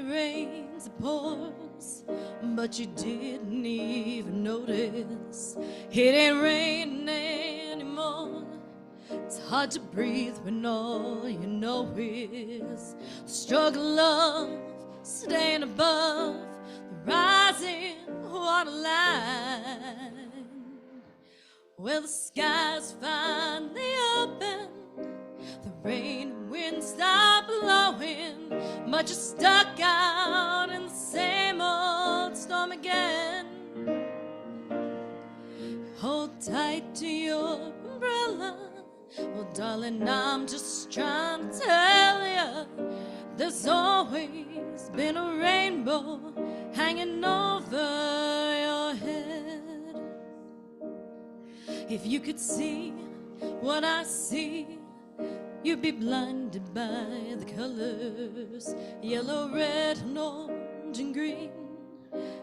rains, it pours, but you didn't even notice. It ain't raining anymore. It's hard to breathe when all you know is the struggle of staying above the rising water line. Well, the skies finally open, the rain and wind stop blowing, but you're stuck out in the same old storm again. Hold tight to your umbrella. Well, darling, I'm just trying to tell you, there's always been a rainbow hanging over your head. If you could see what I see, you'd be blinded by the colors, yellow, red, and orange, and green,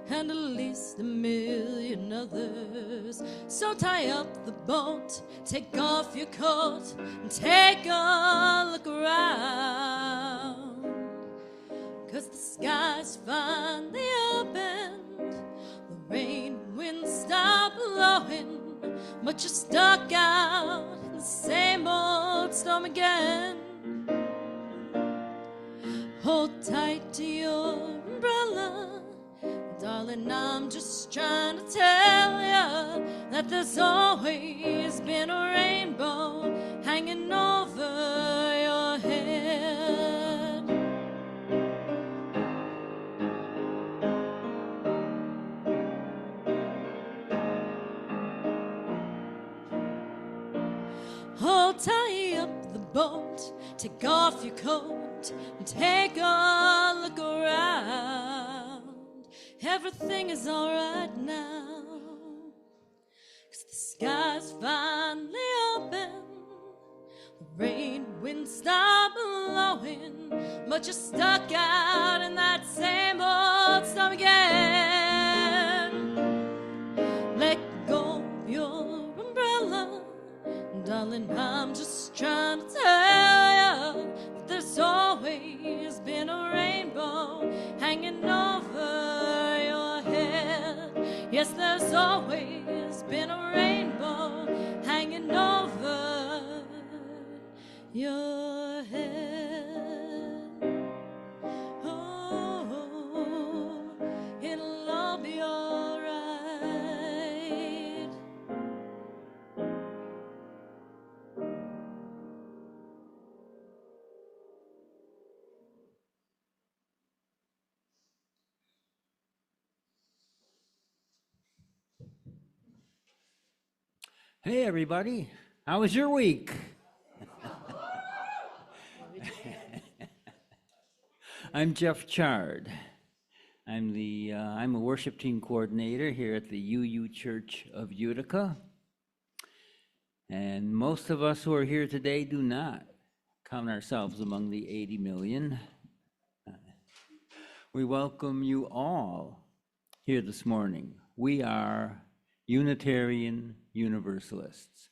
and at least a million others. So tie up the boat, take off your coat, and take a look around. 'Cause the sky's finally opened, the rain and wind stop blowing, but you're stuck out in the same old storm again. Hold tight to your umbrella, darling, I'm just trying to tell you that there's always been a rainbow hanging over your head. Oh, tie up the boat, take off your coat, and take a look around. Everything is alright now, 'cause the sky's finally open, the rain, wind stop blowing, but you're stuck out in that same old storm again. Let go of your umbrella, darling, I'm just trying to tell you that there's always been a rainbow hanging over your head. Yes, there's always been a rainbow hanging over your head. Oh, it'll all be alright. Hey everybody, how was your week? I'm Jeff Chard. I'm a worship team coordinator here at the UU Church of Utica. And most of us who are here today do not count ourselves among the 80 million. We welcome you all here this morning. We are Unitarian Universalists.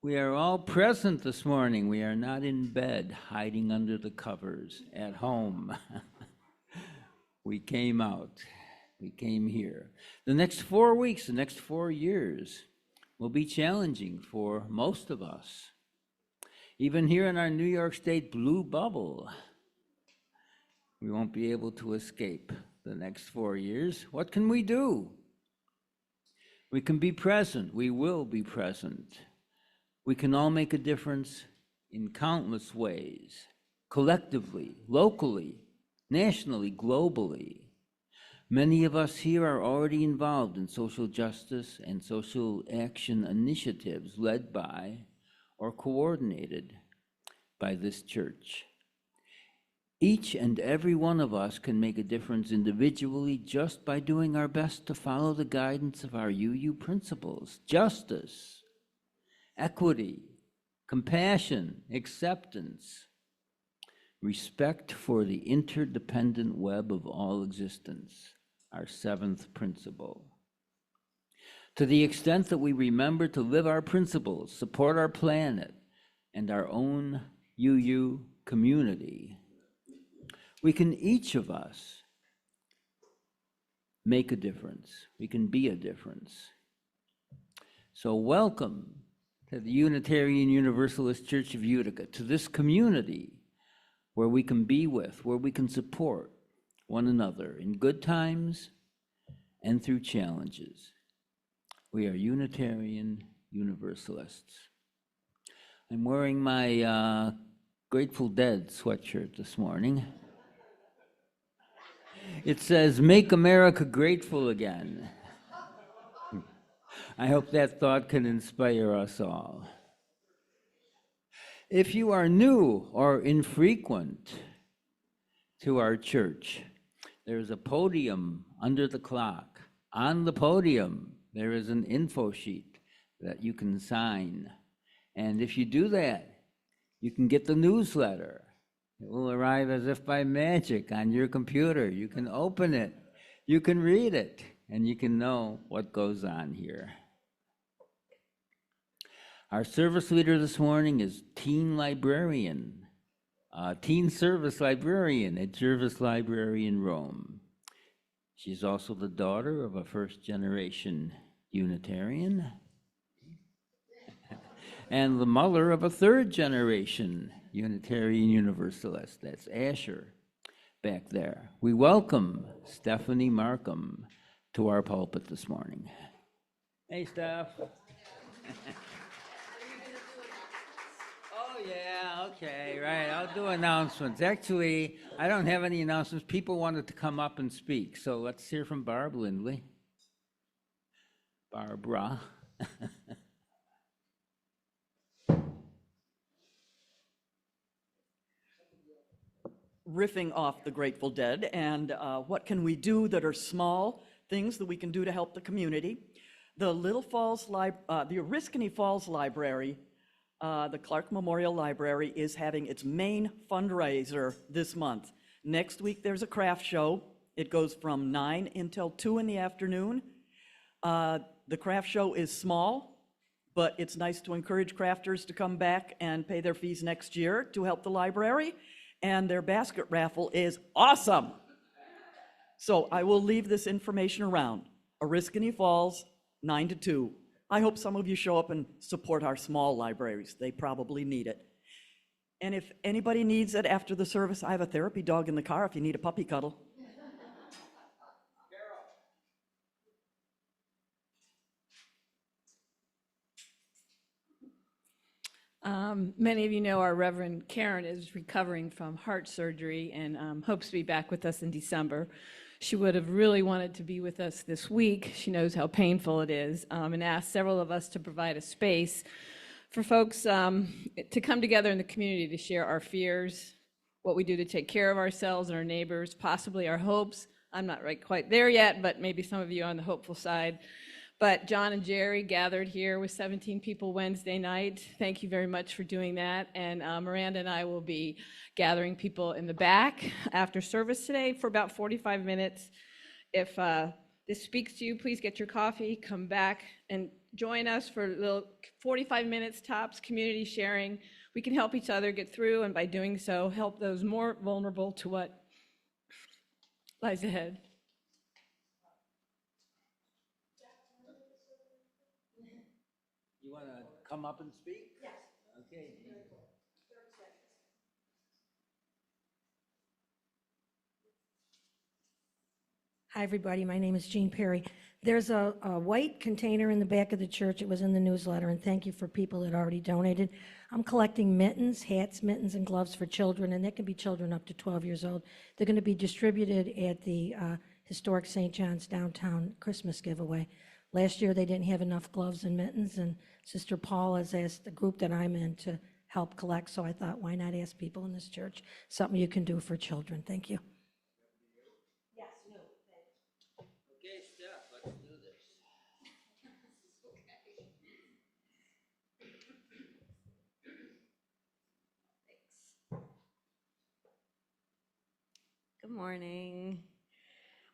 We are all present this morning. We are not in bed hiding under the covers at home. We came out. We came here. The next 4 weeks, the next 4 years will be challenging for most of us. Even here in our New York State blue bubble, we won't be able to escape the next 4 years. What can we do? We can be present. We will be present. We can all make a difference in countless ways, collectively, locally, nationally, globally. Many of us here are already involved in social justice and social action initiatives led by or coordinated by this church. Each and every one of us can make a difference individually just by doing our best to follow the guidance of our UU principles: justice, equity, compassion, acceptance, respect for the interdependent web of all existence, our seventh principle. To the extent that we remember to live our principles, support our planet, and our own UU community, we can each of us make a difference. We can be a difference. So welcome to the Unitarian Universalist Church of Utica, to this community where we can be with, where we can support one another in good times and through challenges. We are Unitarian Universalists. I'm wearing my Grateful Dead sweatshirt this morning. It says, "Make America Grateful Again." I hope that thought can inspire us all. If you are new or infrequent to our church, there's a podium under the clock. On the podium, there is an info sheet that you can sign. And if you do that, you can get the newsletter. It will arrive as if by magic on your computer. You can open it, you can read it, and you can know what goes on here. Our service leader this morning is teen librarian, teen service librarian at Jervis Library in Rome. She's also the daughter of a first-generation Unitarian and the mother of a third-generation Unitarian Universalist. That's Asher back there. We welcome Stephanie Markham to our pulpit this morning. Hey, Steph. Oh, yeah, okay, right. I'll do announcements. Actually, I don't have any announcements. People wanted to come up and speak, so let's hear from Barb Lindley. Barbara. Riffing off the Grateful Dead and what can we do that are small things that we can do to help the community. The Oriskany Falls Library, the Clark Memorial Library, is having its main fundraiser this month. Next week there's a craft show. It goes from 9 until 2 in the afternoon. The craft show is small, but it's nice to encourage crafters to come back and pay their fees next year to help the library. And their basket raffle is awesome. So I will leave this information around. Oriskany Falls, 9 to 2. I hope some of you show up and support our small libraries. They probably need it. And if anybody needs it after the service, I have a therapy dog in the car if you need a puppy cuddle. Many of you know our Reverend Karen is recovering from heart surgery and hopes to be back with us in December. She would have really wanted to be with us this week. She knows how painful it is, and asked several of us to provide a space for folks to come together in the community to share our fears, what we do to take care of ourselves and our neighbors, possibly our hopes. I'm not quite there yet, but maybe some of you are on the hopeful side. But John and Jerry gathered here with 17 people Wednesday night. Thank you very much for doing that. And Miranda and I will be gathering people in the back after service today for about 45 minutes. If this speaks to you, please get your coffee, come back and join us for a little 45 minutes tops, community sharing. We can help each other get through, and by doing so, help those more vulnerable to what lies ahead. You want to come up and speak? Yes. Okay. Hi, everybody. My name is Jean Perry. There's a white container in the back of the church. It was in the newsletter, and thank you for people that already donated. I'm collecting mittens, hats, mittens, and gloves for children, and that can be children up to 12 years old. They're going to be distributed at the historic St. John's downtown Christmas giveaway. Last year, they didn't have enough gloves and mittens, and Sister Paul has asked the group that I'm in to help collect, so I thought, why not ask people in this church something you can do for children? Thank you. Okay, Steph, let's do this. Good morning.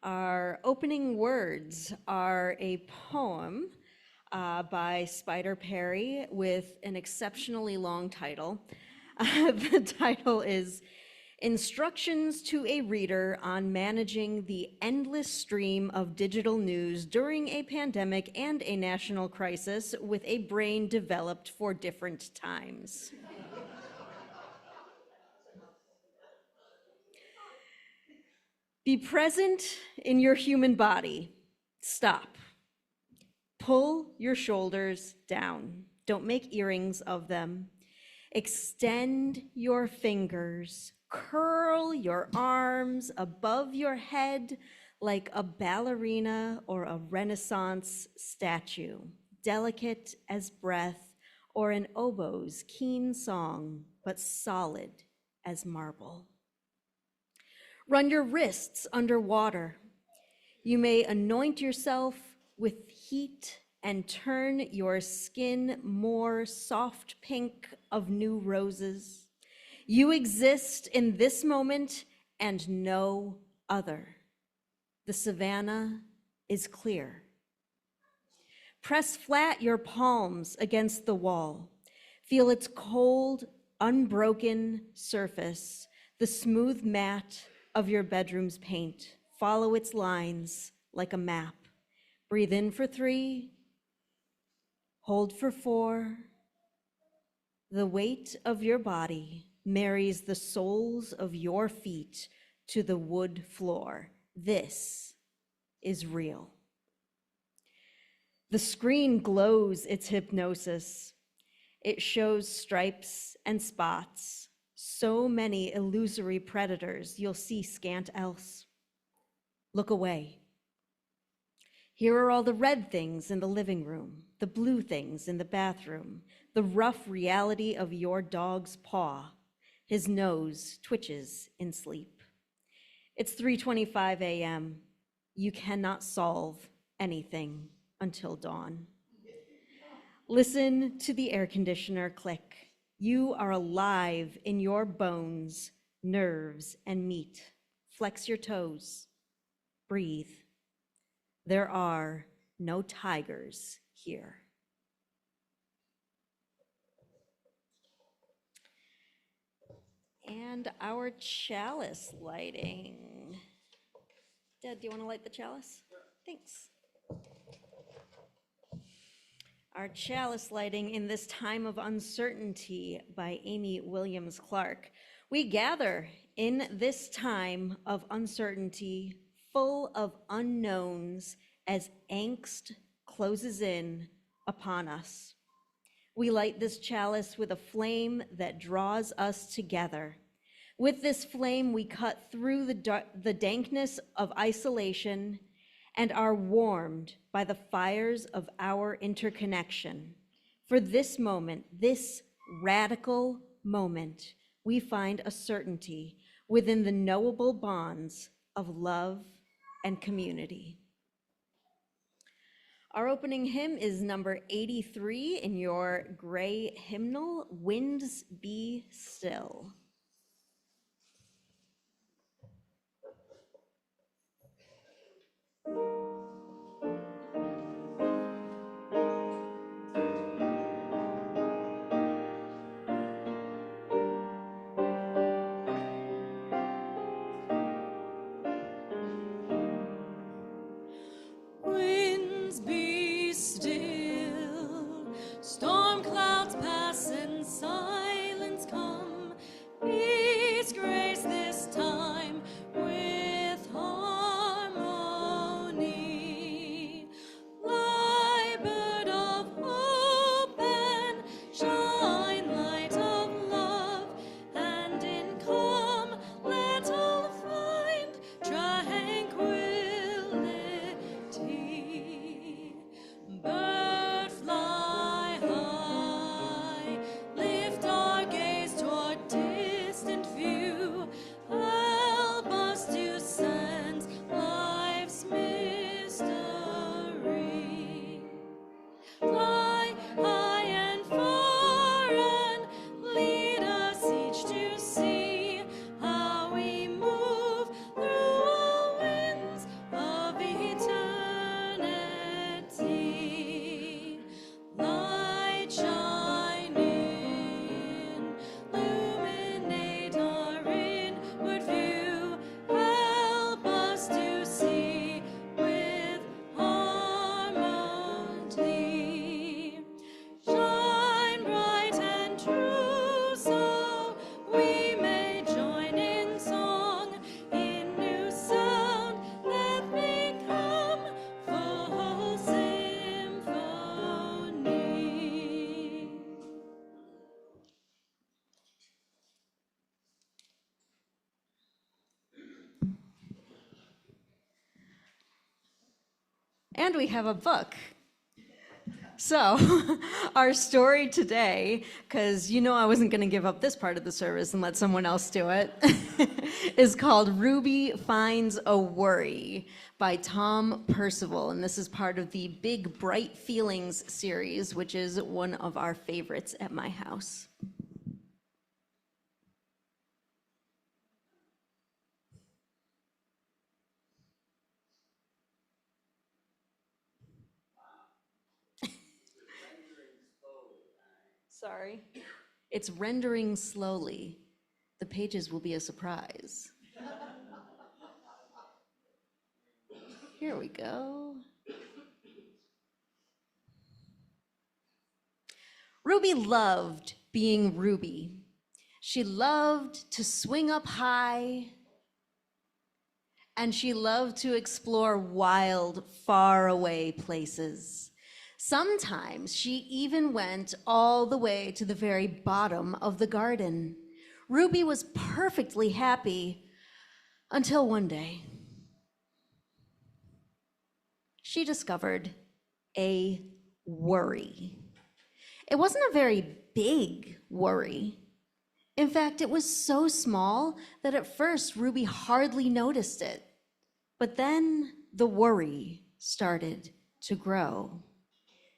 Our opening words are a poem by Spider Perry with an exceptionally long title. The title is Instructions to a reader on managing the endless stream of digital news during a pandemic and a national crisis with a brain developed for different times. Be present in your human body. Stop. Pull your shoulders down. Don't make earrings of them. Extend your fingers. Curl your arms above your head like a ballerina or a Renaissance statue, delicate as breath or an oboe's keen song, but solid as marble. Run your wrists underwater. You may anoint yourself with heat and turn your skin more soft pink of new roses. You exist in this moment and no other. The savannah is clear. Press flat your palms against the wall. Feel its cold, unbroken surface, the smooth mat of your bedroom's paint. Follow its lines like a map. Breathe in for 3, hold for 4. The weight of your body marries the soles of your feet to the wood floor. This is real. The screen glows its hypnosis. It shows stripes and spots, so many illusory predators you'll see scant else. Look away. Here are all the red things in the living room, the blue things in the bathroom, the rough reality of your dog's paw. His nose twitches in sleep. It's 3:25 a.m. You cannot solve anything until dawn. Listen to the air conditioner click. You are alive in your bones, nerves, and meat. Flex your toes. Breathe. There are no tigers here. And our chalice lighting. Dad, do you want to light the chalice? Thanks. Our chalice lighting in this time of uncertainty by Amy Williams Clark. We gather in this time of uncertainty, full of unknowns as angst closes in upon us. We light this chalice with a flame that draws us together. With this flame, we cut through the dankness of isolation and are warmed by the fires of our interconnection. For this moment, this radical moment, we find a certainty within the knowable bonds of love and community. Our opening hymn is number 83 in your gray hymnal, Winds Be Still. Winds be still, storm clouds pass and silence come. And we have a book. So, our story today, because you know I wasn't going to give up this part of the service and let someone else do it, is called Ruby Finds a Worry by Tom Percival. And this is part of the Big Bright Feelings series, which is one of our favorites at my house. Sorry. It's rendering slowly. The pages will be a surprise. Here we go. Ruby loved being Ruby. She loved to swing up high, and she loved to explore wild, faraway places. Sometimes she even went all the way to the very bottom of the garden. Ruby was perfectly happy until one day she discovered a worry. It wasn't a very big worry. In fact, it was so small that at first Ruby hardly noticed it. But then the worry started to grow.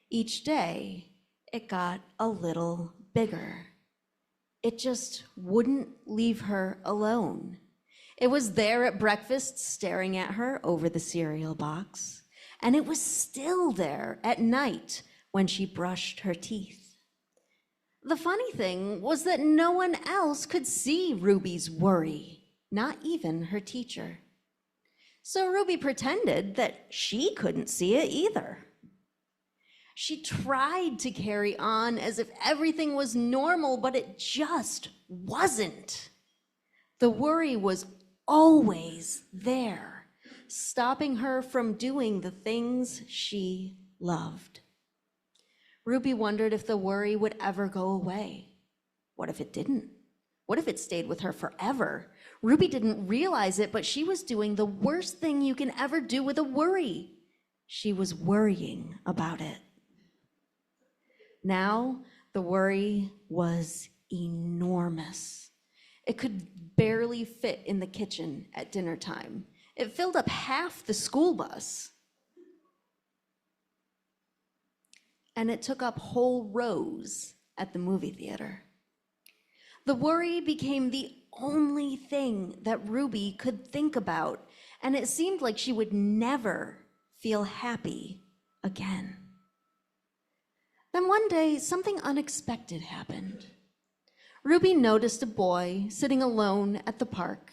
Each day, it got a little bigger. It just wouldn't leave her alone. It was there at breakfast, staring at her over the cereal box, and it was still there at night when she brushed her teeth. The funny thing was that no one else could see Ruby's worry, not even her teacher. So Ruby pretended that she couldn't see it either. She tried to carry on as if everything was normal, but it just wasn't. The worry was always there, stopping her from doing the things she loved. Ruby wondered if the worry would ever go away. What if it didn't? What if it stayed with her forever? Ruby didn't realize it, but she was doing the worst thing you can ever do with a worry. She was worrying about it. Now, the worry was enormous. It could barely fit in the kitchen at dinner time. It filled up half the school bus. And it took up whole rows at the movie theater. The worry became the only thing that Ruby could think about, and it seemed like she would never feel happy again. Then one day, something unexpected happened. Ruby noticed a boy sitting alone at the park.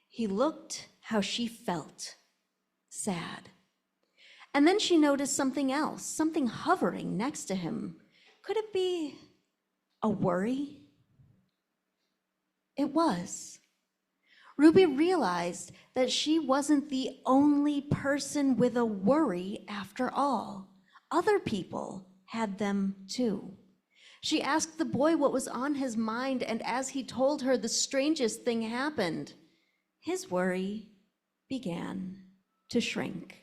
He looked how she felt, sad. And then she noticed something else, something hovering next to him. Could it be a worry? It was. Ruby realized that she wasn't the only person with a worry after all. Other people had them too. She asked the boy what was on his mind, and as he told her, the strangest thing happened. His worry began to shrink.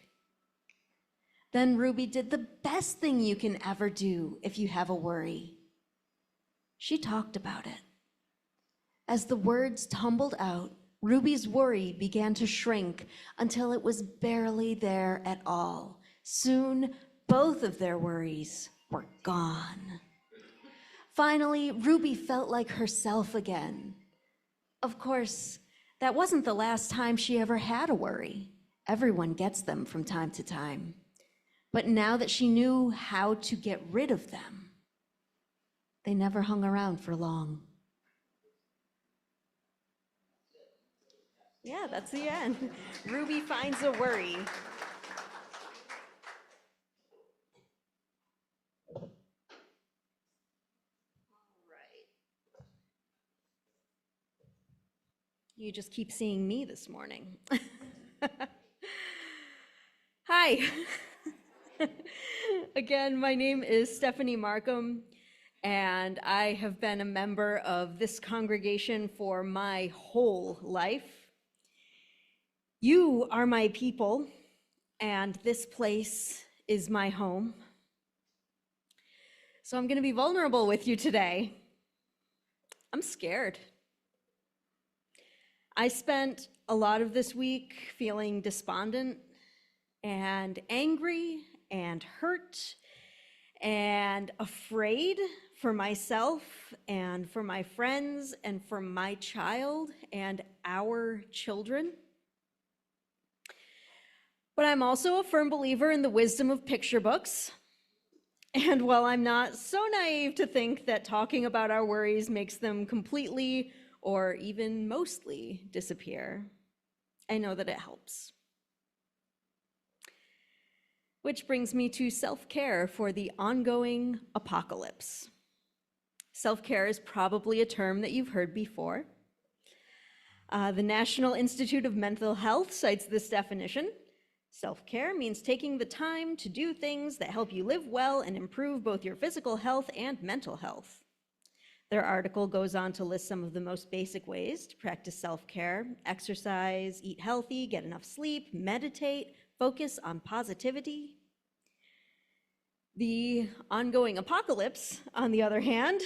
Then Ruby did the best thing you can ever do if you have a worry. She talked about it. As the words tumbled out, Ruby's worry began to shrink until it was barely there at all. Soon, both of their worries were gone. Finally, Ruby felt like herself again. Of course, that wasn't the last time she ever had a worry. Everyone gets them from time to time. But now that she knew how to get rid of them, they never hung around for long. Yeah, that's the end. Ruby finds a worry. You just keep seeing me this morning. Hi. Again, my name is Stephanie Markham, and I have been a member of this congregation for my whole life. You are my people, and this place is my home. So I'm going to be vulnerable with you today. I'm scared. I spent a lot of this week feeling despondent and angry and hurt and afraid for myself and for my friends and for my child and our children. But I'm also a firm believer in the wisdom of picture books. And while I'm not so naive to think that talking about our worries makes them completely or even mostly disappear, I know that it helps. Which brings me to self-care for the ongoing apocalypse. Self-care is probably a term that you've heard before. The National Institute of Mental Health cites this definition. Self-care means taking the time to do things that help you live well and improve both your physical health and mental health. Their article goes on to list some of the most basic ways to practice self-care: exercise, eat healthy, get enough sleep, meditate, focus on positivity. The ongoing apocalypse, on the other hand,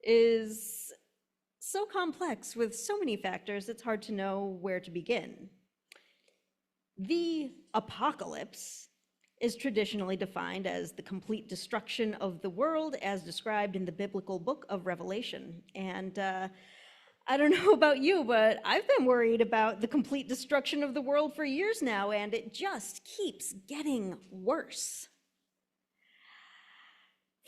is so complex with so many factors, it's hard to know where to begin. The apocalypse is traditionally defined as the complete destruction of the world as described in the biblical book of Revelation. And I don't know about you, but I've been worried about the complete destruction of the world for years now, and it just keeps getting worse.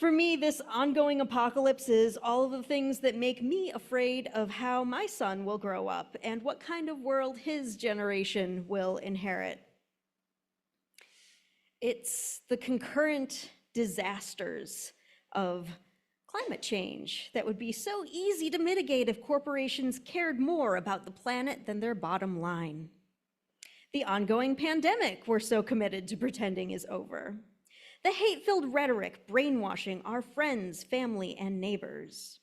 For me, this ongoing apocalypse is all of the things that make me afraid of how my son will grow up and what kind of world his generation will inherit. It's the concurrent disasters of climate change that would be so easy to mitigate if corporations cared more about the planet than their bottom line. The ongoing pandemic we're so committed to pretending is over. The hate-filled rhetoric brainwashing our friends, family, and neighbors.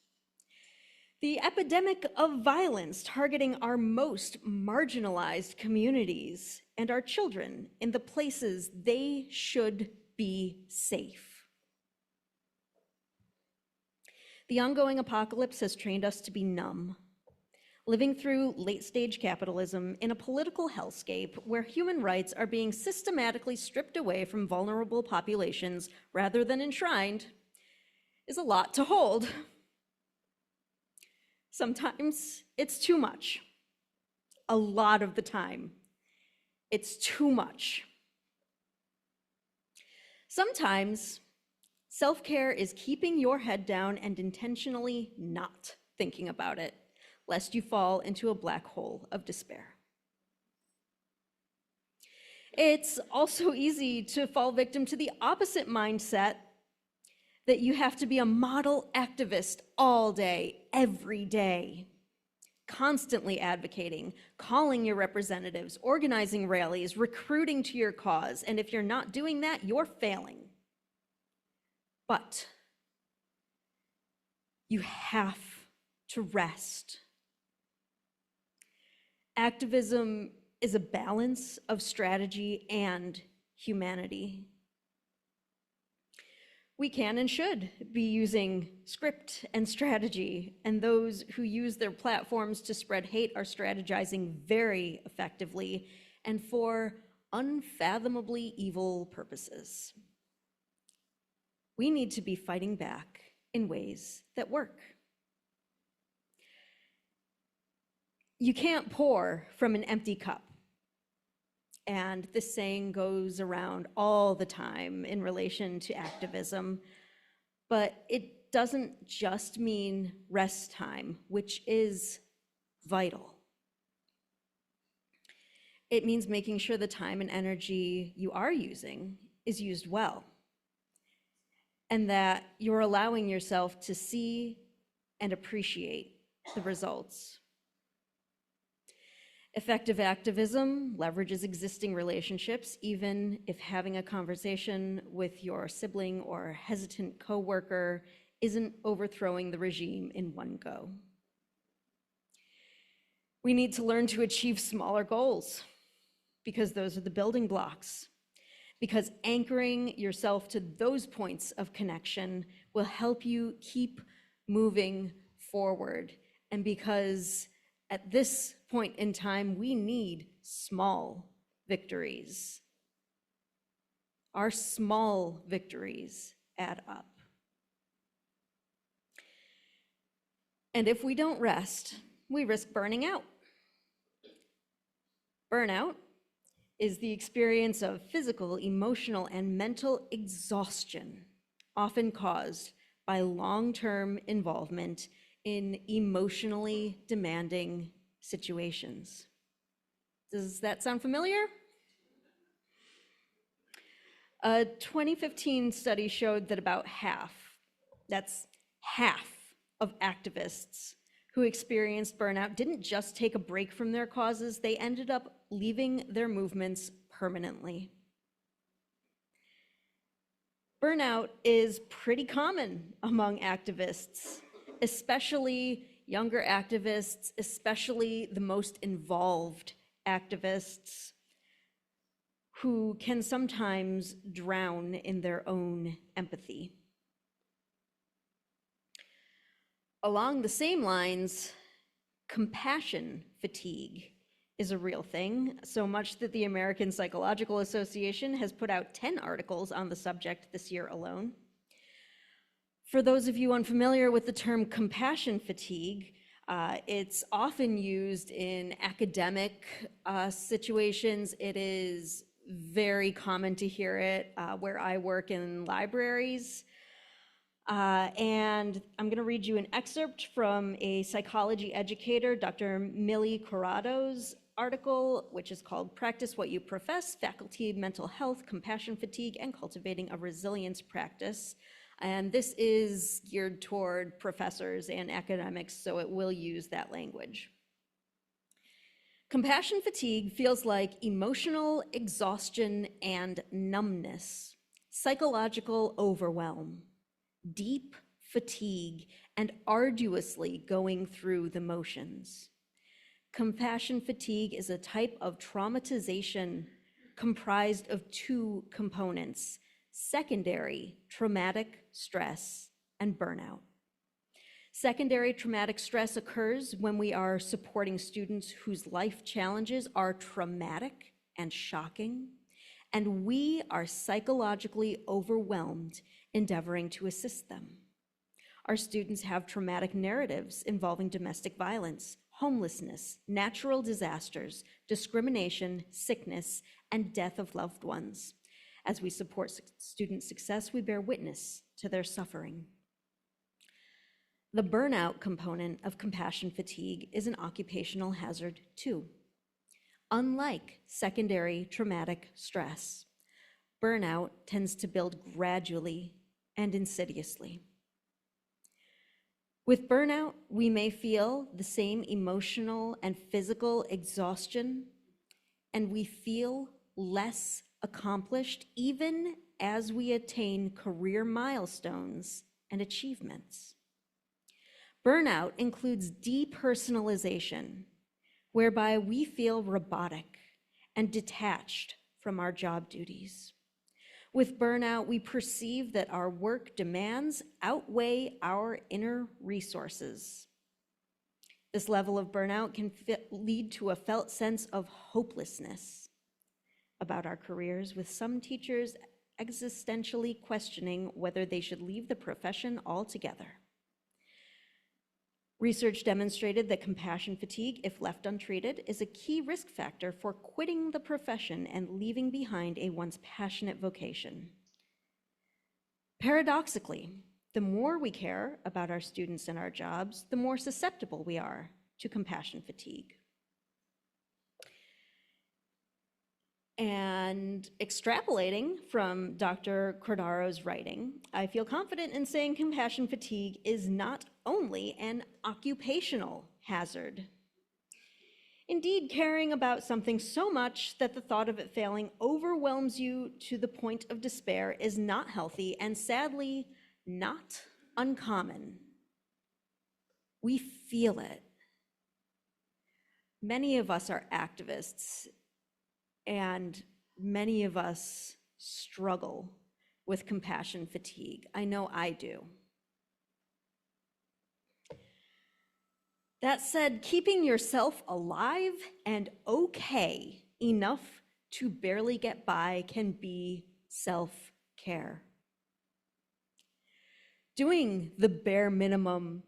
The epidemic of violence targeting our most marginalized communities and our children in the places they should be safe. The ongoing apocalypse has trained us to be numb, living through late-stage capitalism in a political hellscape where human rights are being systematically stripped away from vulnerable populations rather than enshrined is a lot to hold. Sometimes it's too much. A lot of the time, it's too much. Sometimes self-care is keeping your head down and intentionally not thinking about it, lest you fall into a black hole of despair. It's also easy to fall victim to the opposite mindset that you have to be a model activist all day, every day, constantly advocating, calling your representatives, organizing rallies, recruiting to your cause, and if you're not doing that, you're failing. But you have to rest. Activism is a balance of strategy and humanity. We can and should be using script and strategy, and those who use their platforms to spread hate are strategizing very effectively and for unfathomably evil purposes. We need to be fighting back in ways that work. You can't pour from an empty cup. And this saying goes around all the time in relation to activism, but it doesn't just mean rest time, which is vital. It means making sure the time and energy you are using is used well, and that you're allowing yourself to see and appreciate the results. Effective activism leverages existing relationships, even if having a conversation with your sibling or hesitant coworker isn't overthrowing the regime in one go. We need to learn to achieve smaller goals because those are the building blocks because anchoring yourself to those points of connection will help you keep moving forward. And because at this point in time, we need small victories. Our small victories add up. And if we don't rest, we risk burning out. Burnout is the experience of physical, emotional, and mental exhaustion, often caused by long-term involvement in emotionally demanding situations. Does that sound familiar? A 2015 study showed that about half, that's half of activists who experienced burnout didn't just take a break from their causes, they ended up leaving their movements permanently. Burnout is pretty common among activists, especially younger activists, especially the most involved activists who can sometimes drown in their own empathy. Along the same lines, compassion fatigue is a real thing, so much that the American Psychological Association has put out 10 articles on the subject this year alone. For those of you unfamiliar with the term compassion fatigue, it's often used in academic situations. It is very common to hear it where I work in libraries. And I'm going to read you an excerpt from a psychology educator, Dr. Millie Corrado's article, which is called Practice What You Profess, Faculty Mental Health, Compassion Fatigue, and Cultivating a Resilience Practice. And this is geared toward professors and academics, so it will use that language. Compassion fatigue feels like emotional exhaustion and numbness, psychological overwhelm, deep fatigue, and arduously going through the motions. Compassion fatigue is a type of traumatization comprised of two components: secondary traumatic stress and burnout. Secondary traumatic stress occurs when we are supporting students whose life challenges are traumatic and shocking, and we are psychologically overwhelmed endeavoring to assist them. Our students have traumatic narratives involving domestic violence, homelessness, natural disasters, discrimination, sickness, and death of loved ones. As we support student success, we bear witness to their suffering. The burnout component of compassion fatigue is an occupational hazard too. Unlike secondary traumatic stress, burnout tends to build gradually and insidiously. With burnout, we may feel the same emotional and physical exhaustion, and we feel less accomplished even as we attain career milestones and achievements. Burnout includes depersonalization, whereby we feel robotic and detached from our job duties. With burnout, we perceive that our work demands outweigh our inner resources. This level of burnout can lead to a felt sense of hopelessness about our careers, with some teachers existentially questioning whether they should leave the profession altogether. Research demonstrated that compassion fatigue, if left untreated, is a key risk factor for quitting the profession and leaving behind a once passionate vocation. Paradoxically, the more we care about our students and our jobs, the more susceptible we are to compassion fatigue. And extrapolating from Dr. Cordaro's writing, I feel confident in saying compassion fatigue is not only an occupational hazard. Indeed, caring about something so much that the thought of it failing overwhelms you to the point of despair is not healthy and sadly not uncommon. We feel it. Many of us are activists, and many of us struggle with compassion fatigue. I know I do. That said, keeping yourself alive and okay enough to barely get by can be self-care. Doing the bare minimum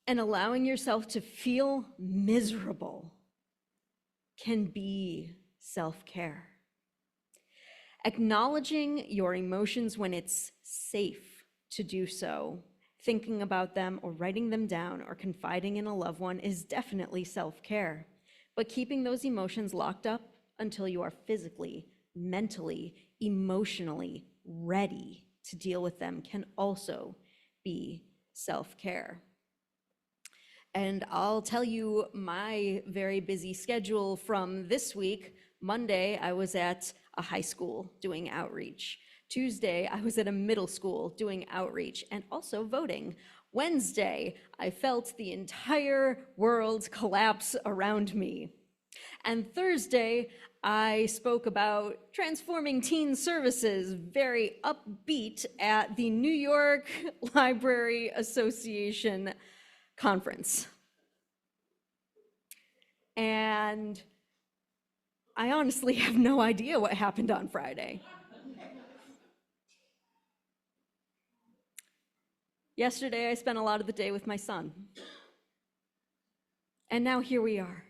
and allowing yourself to feel miserable can be self-care. Acknowledging your emotions when it's safe to do so, thinking about them or writing them down or confiding in a loved one is definitely self-care. But keeping those emotions locked up until you are physically, mentally, emotionally ready to deal with them can also be self-care. And I'll tell you my very busy schedule from this week. Monday, I was at a high school doing outreach. Tuesday, I was at a middle school doing outreach and also voting. Wednesday, I felt the entire world collapse around me. And Thursday, I spoke about transforming teen services, very upbeat, at the New York Library Association conference. And I honestly have no idea what happened on Friday. Yesterday, I spent a lot of the day with my son. And now here we are.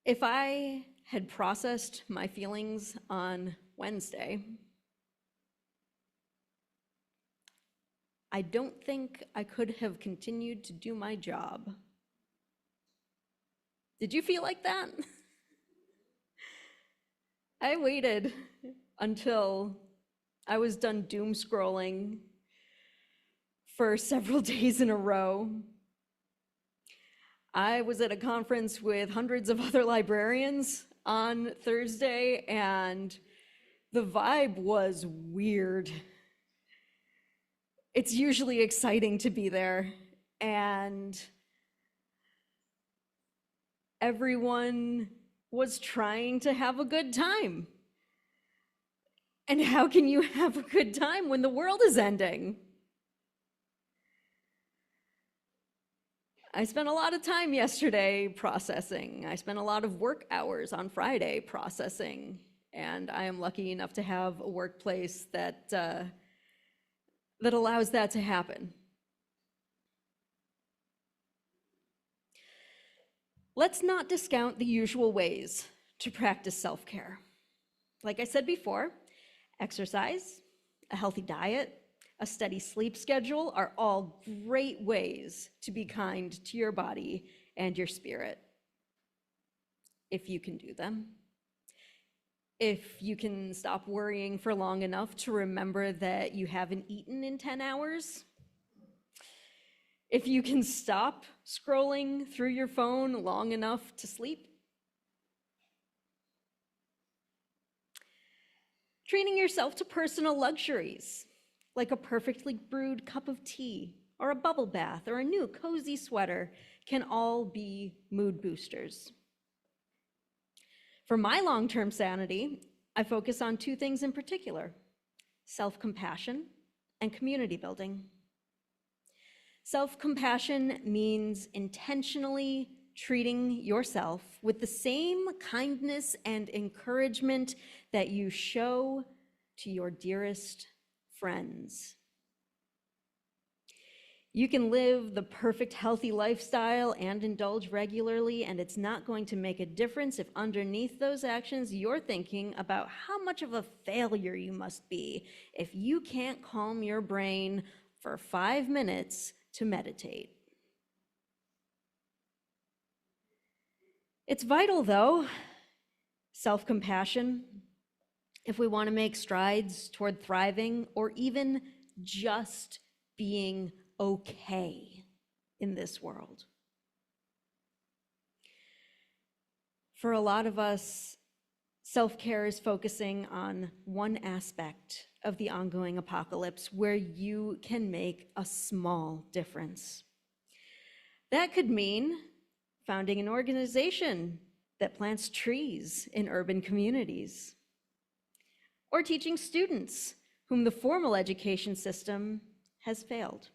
If I had processed my feelings on Wednesday, I don't think I could have continued to do my job. Did you feel like that? I waited until I was done doom scrolling for several days in a row. I was at a conference with hundreds of other librarians on Thursday, and the vibe was weird. It's usually exciting to be there, and everyone was trying to have a good time. And how can you have a good time when the world is ending? I spent a lot of time yesterday processing. I spent a lot of work hours on Friday processing, and I am lucky enough to have a workplace that allows that to happen. Let's not discount the usual ways to practice self-care. Like I said before, exercise, a healthy diet, a steady sleep schedule are all great ways to be kind to your body and your spirit, if you can do them. If you can stop worrying for long enough to remember that you haven't eaten in 10 hours. If you can stop scrolling through your phone long enough to sleep. Treating yourself to personal luxuries, like a perfectly brewed cup of tea, or a bubble bath, or a new cozy sweater, can all be mood boosters. For my long-term sanity, I focus on two things in particular: self-compassion and community building. Self-compassion means intentionally treating yourself with the same kindness and encouragement that you show to your dearest friends. You can live the perfect healthy lifestyle and indulge regularly, and it's not going to make a difference if underneath those actions you're thinking about how much of a failure you must be if you can't calm your brain for 5 minutes to meditate. It's vital, though, self-compassion, if we want to make strides toward thriving or even just being okay in this world. For a lot of us, self-care is focusing on one aspect of the ongoing apocalypse where you can make a small difference. That could mean founding an organization that plants trees in urban communities, or teaching students whom the formal education system has failed.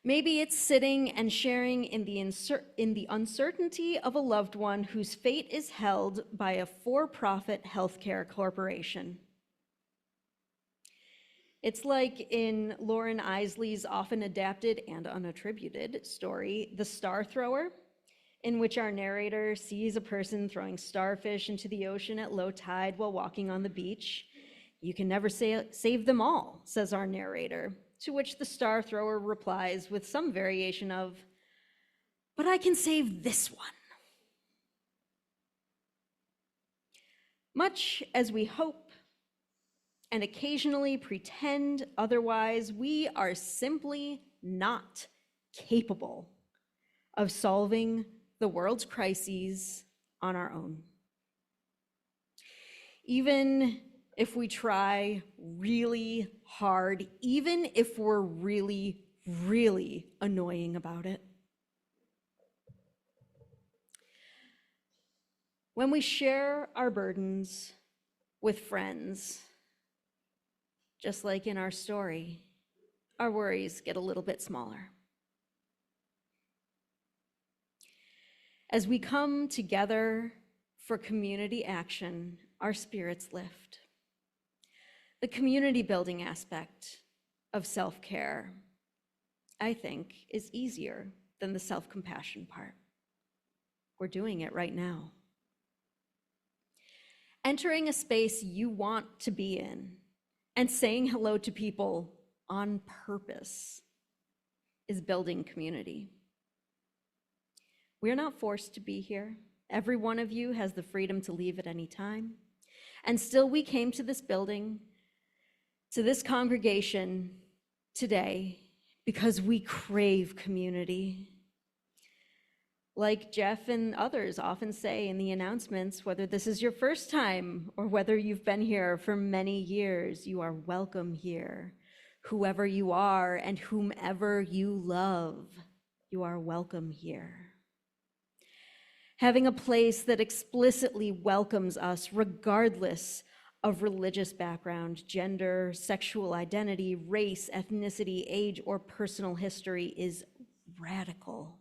Maybe it's sitting and sharing in the uncertainty of a loved one whose fate is held by a for-profit healthcare corporation. It's like in Lauren Isley's often adapted and unattributed story, The Star Thrower, in which our narrator sees a person throwing starfish into the ocean at low tide while walking on the beach. "You can never save them all," says our narrator, to which the star thrower replies with some variation of, "But I can save this one." Much as we hope and occasionally pretend otherwise, we are simply not capable of solving the world's crises on our own. Even if we try really hard, even if we're really, really annoying about it. When we share our burdens with friends, just like in our story, our worries get a little bit smaller. As we come together for community action, our spirits lift. The community building aspect of self-care, I think, is easier than the self-compassion part. We're doing it right now. Entering a space you want to be in and saying hello to people on purpose is building community. We're not forced to be here. Every one of you has the freedom to leave at any time. And still we came to this building, to this congregation today because we crave community. Like Jeff and others often say in the announcements, whether this is your first time or whether you've been here for many years, you are welcome here. Whoever you are and whomever you love, you are welcome here. Having a place that explicitly welcomes us regardless of religious background, gender, sexual identity, race, ethnicity, age, or personal history is radical.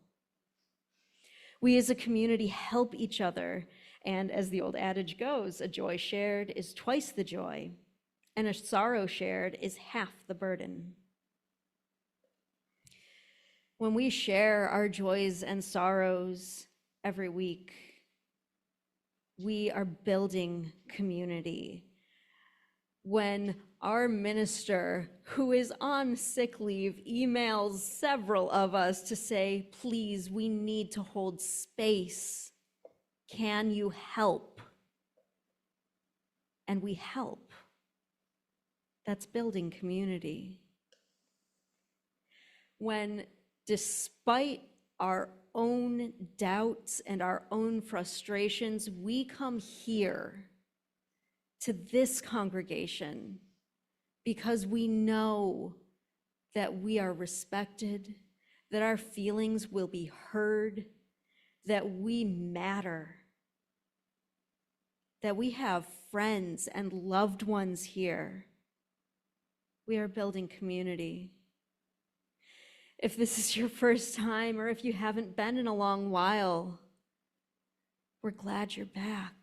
We as a community help each other, and as the old adage goes, a joy shared is twice the joy, and a sorrow shared is half the burden. When we share our joys and sorrows every week, we are building community. When our minister, who is on sick leave, emails several of us to say, please, we need to hold space. Can you help? And we help. That's building community. When, despite our own doubts and our own frustrations, we come here to this congregation because we know that we are respected, that our feelings will be heard, that we matter, that we have friends and loved ones here. We are building community. If this is your first time or if you haven't been in a long while, we're glad you're back.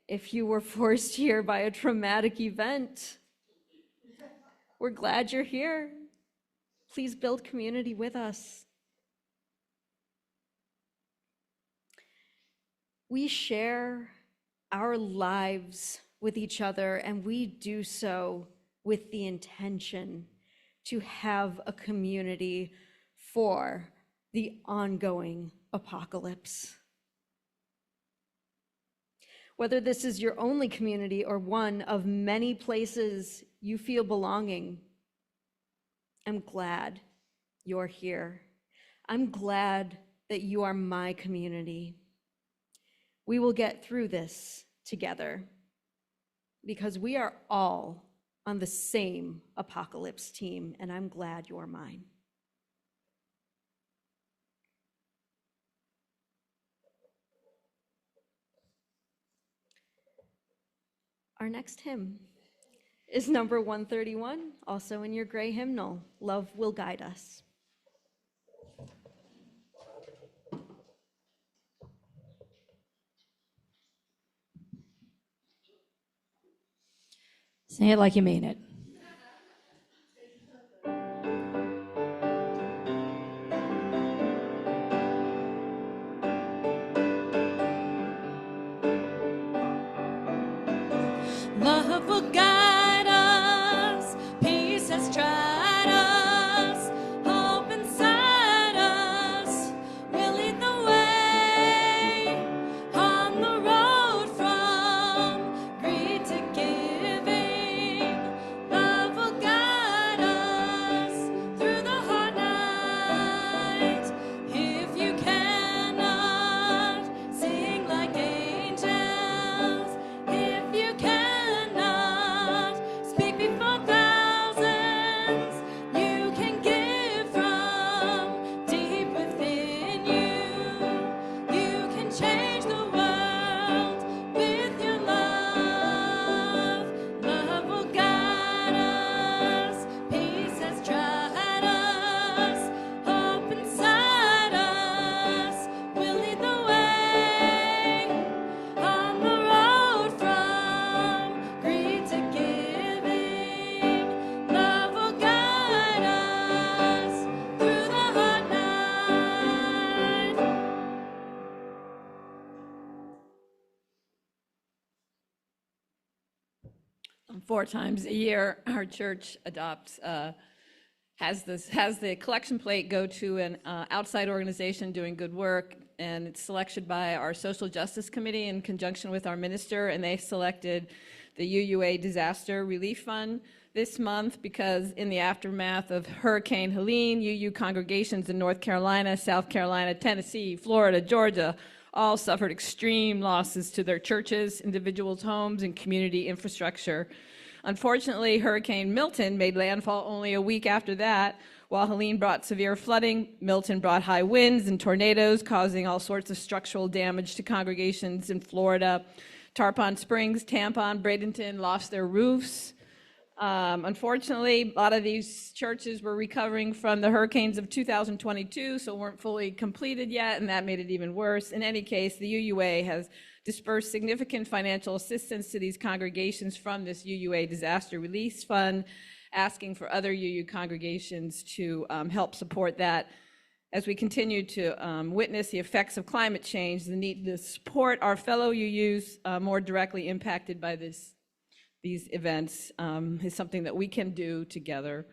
If you were forced here by a traumatic event, we're glad you're here. Please build community with us. We share our lives with each other, and we do so with the intention to have a community for the ongoing apocalypse. Whether this is your only community or one of many places you feel belonging, I'm glad you're here. I'm glad that you are my community. We will get through this together because we are all on the same apocalypse team, and I'm glad you're mine. Our next hymn is number 131, also in your gray hymnal, Love Will Guide Us. Say it like you mean it. Love will guide us, peace has tried us, hope inside us will lead the way on the road from greed to giving. Love will guide us through the hard night. If you cannot sing like angels, if you cannot speak before thousands, you can give from deep within you. You can change the world with your love. Love will guide us, peace has tried us, hope inside us will lead the way on the road from greed to giving. Love will guide us through the hard night. 4 times a year, our church adopts, has the collection plate go to an outside organization doing good work, and it's selected by our Social Justice Committee in conjunction with our minister, and they selected the UUA Disaster Relief Fund this month because in the aftermath of Hurricane Helene, UU congregations in North Carolina, South Carolina, Tennessee, Florida, Georgia, all suffered extreme losses to their churches, individuals' homes, and community infrastructure. Unfortunately, Hurricane Milton made landfall only a week after that. While Helene brought severe flooding, Milton brought high winds and tornadoes, causing all sorts of structural damage to congregations in Florida. Tarpon Springs, Tampon, Bradenton lost their roofs. Unfortunately, a lot of these churches were recovering from the hurricanes of 2022, so weren't fully completed yet, and that made it even worse. In any case, the UUA has dispersed significant financial assistance to these congregations from this UUA Disaster Relief Fund, asking for other UU congregations to help support that. As we continue to witness the effects of climate change, the need to support our fellow UUs more directly impacted by these events is something that we can do together.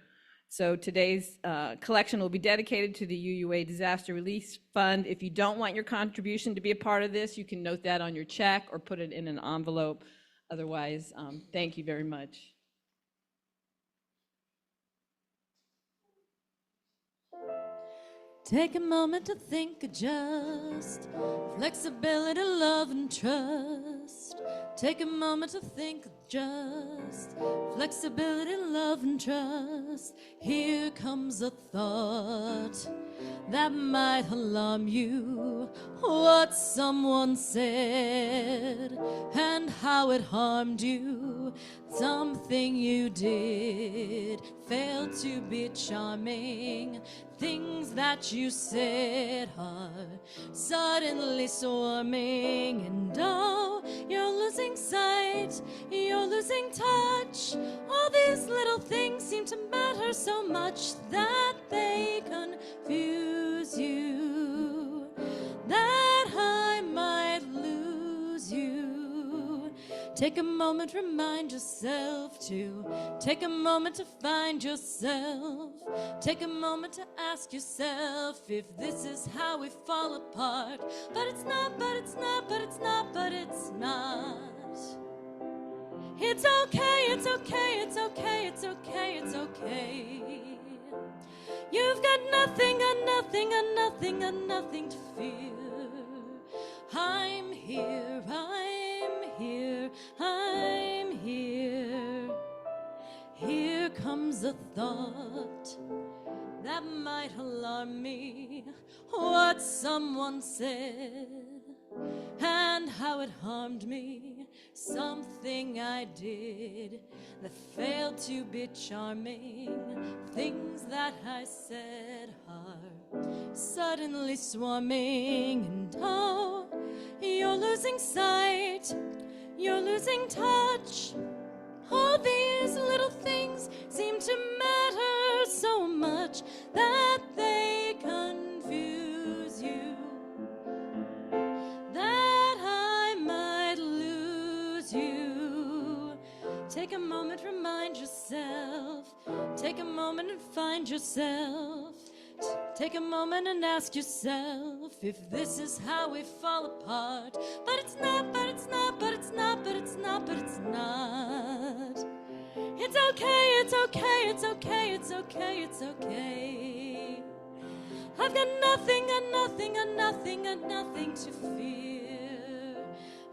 So today's collection will be dedicated to the UUA Disaster Relief Fund. If you don't want your contribution to be a part of this, you can note that on your check or put it in an envelope. Otherwise, thank you very much. Take a moment to think, adjust, flexibility, love, and trust. Take a moment to think, adjust, flexibility, love, and trust. Here comes a thought that might alarm you. What someone said and how it harmed you. Something you did failed to be charming. Things that you said are suddenly swarming, and oh, you're losing sight, you're losing touch. All these little things seem to matter so much that they confuse you, that I might lose you. Take a moment, remind yourself to take a moment to find yourself. Take a moment to ask yourself if this is how we fall apart. But it's not, but it's not, but it's not, but it's not. It's okay, it's okay, it's okay, it's okay, it's okay. You've got nothing, got nothing, got nothing, got nothing to fear. I'm here, I'm here, I'm here. Here comes a thought that might alarm me. What someone said and how it harmed me. something I did that failed to be charming. Things that I said are suddenly swarming, and oh, you're losing sight, you're losing touch. All these little things seem to matter so much that they confuse you, that I might lose you. Take a moment, remind yourself. Take a moment and find yourself. Take a moment and ask yourself if this is how we fall apart. But it's not, but it's not, but it's not, but it's not, but it's not. It's okay, it's okay, it's okay, it's okay, it's okay. I've got nothing, got nothing, got nothing, got nothing to fear.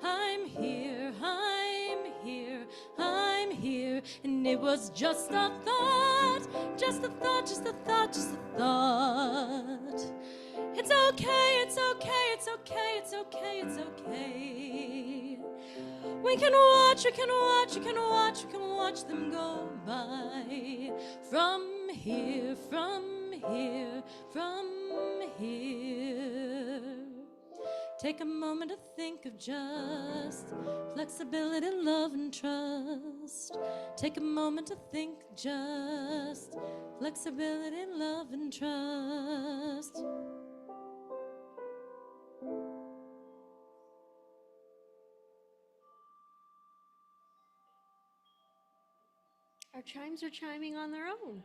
I'm here, I'm here, I'm here. And it was just a thought, just a thought, just a thought, just a thought. It's okay, it's okay, it's okay, it's okay, it's okay. We can watch, we can watch, we can watch, we can watch them go by. From here, from here, from here. Take a moment to think of just flexibility, love, and trust. Take a moment to think just flexibility, love, and trust. Our chimes are chiming on their own.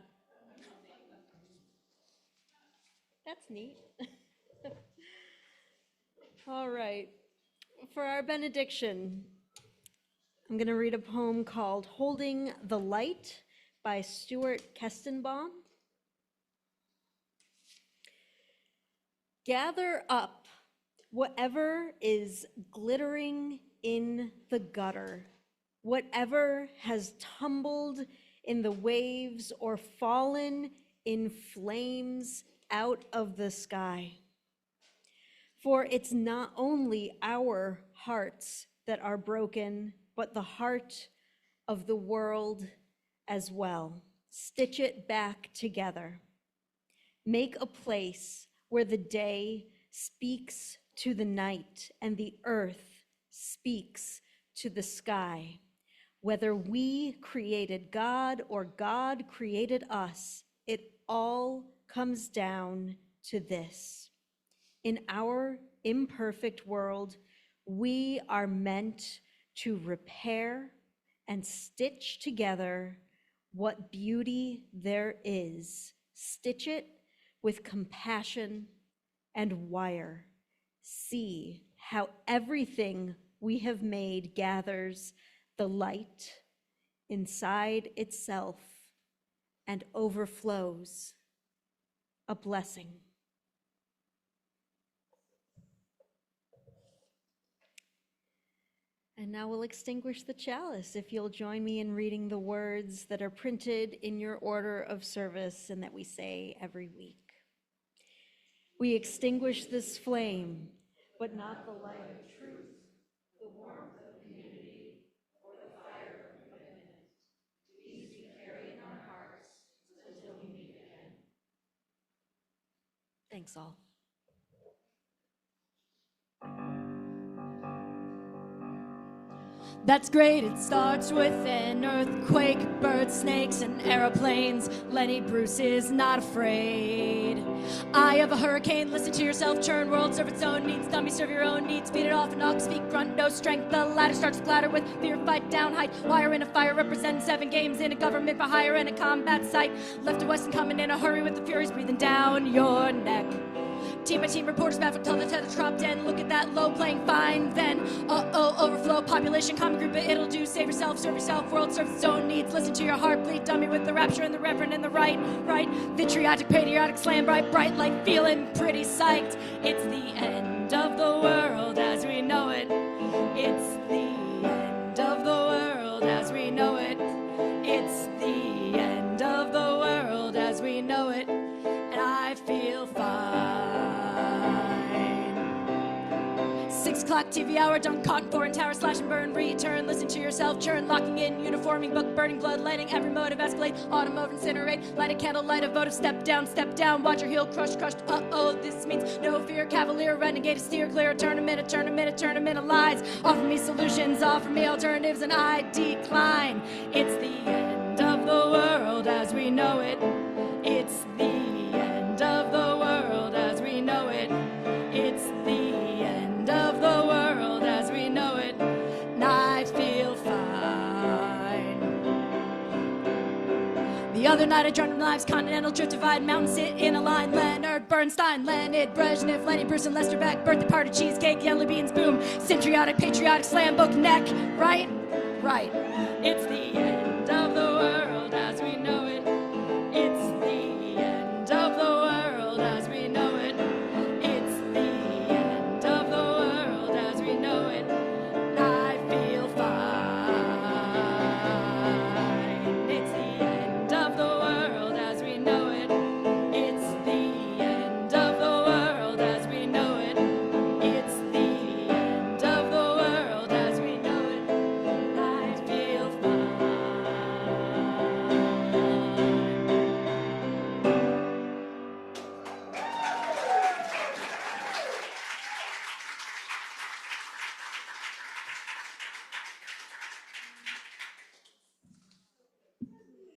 That's neat. All right. For our benediction, I'm going to read a poem called Holding the Light by Stuart Kestenbaum. Gather up whatever is glittering in the gutter, whatever has tumbled in the waves or fallen in flames out of the sky. For it's not only our hearts that are broken, but the heart of the world as well. Stitch it back together. Make a place where the day speaks to the night and the earth speaks to the sky. Whether we created God or God created us, it all comes down to this. In our imperfect world, we are meant to repair and stitch together what beauty there is. Stitch it with compassion and wire. See how everything we have made gathers the light inside itself and overflows a blessing. And now we'll extinguish the chalice if you'll join me in reading the words that are printed in your order of service and that we say every week. We extinguish this flame, but not the light of truth, the warmth of community, or the fire of commitment. These we carry in our hearts until we meet again. Thanks all. That's great, it starts with an earthquake, birds, snakes, and aeroplanes. Lenny Bruce is not afraid. Eye of a hurricane, listen to yourself, churn, world serve its own needs, dummy serve your own needs, beat it off, and ox speak, grunt, no strength. The ladder starts to clatter with fear, fight, down, height, wire in a fire, represent 7 games in a government for hire and a combat site. Left to west and coming in a hurry with the furies breathing down your neck. Team by team, reporters baffled, tell the tether dropped in. Look at that low playing fine then. Overflow, population, common group, but it'll do. Save yourself, serve yourself, world serves its own needs. Listen to your heart bleed, dummy with the rapture and the reverend and the right. Vitriotic, patriotic, slam, bright light, feeling pretty psyched. It's the end of the world as we know it. It's the end of the world as we know it. It's the end of the world as we know it. And I feel fine. 6 o'clock. o'clock TV hour, dunk, cock, foreign tower, slash and burn, return, listen to yourself, churn, locking in, uniforming, book, burning, blood, lighting, every motive, escalate, automotive, incinerate, light a candle, light a votive, step down, watch your heel, crushed, uh-oh, this means no fear, cavalier, renegade, steer clear, a tournament of lies, offer me solutions, offer me alternatives, and I decline. It's the end of the world as we know it. It's the end of the world as we know it. It's the end of the world as we know it. And I feel fine. The other night I dreamt of lives, continental drift divide, mountains sit in a line. Leonard Bernstein, Leonid Brezhnev, Lenny Bruce and Lester Beck, birthday party, cheesecake, yellow beans, boom, centriotic, patriotic, slam book, neck, right? Right. It's the end.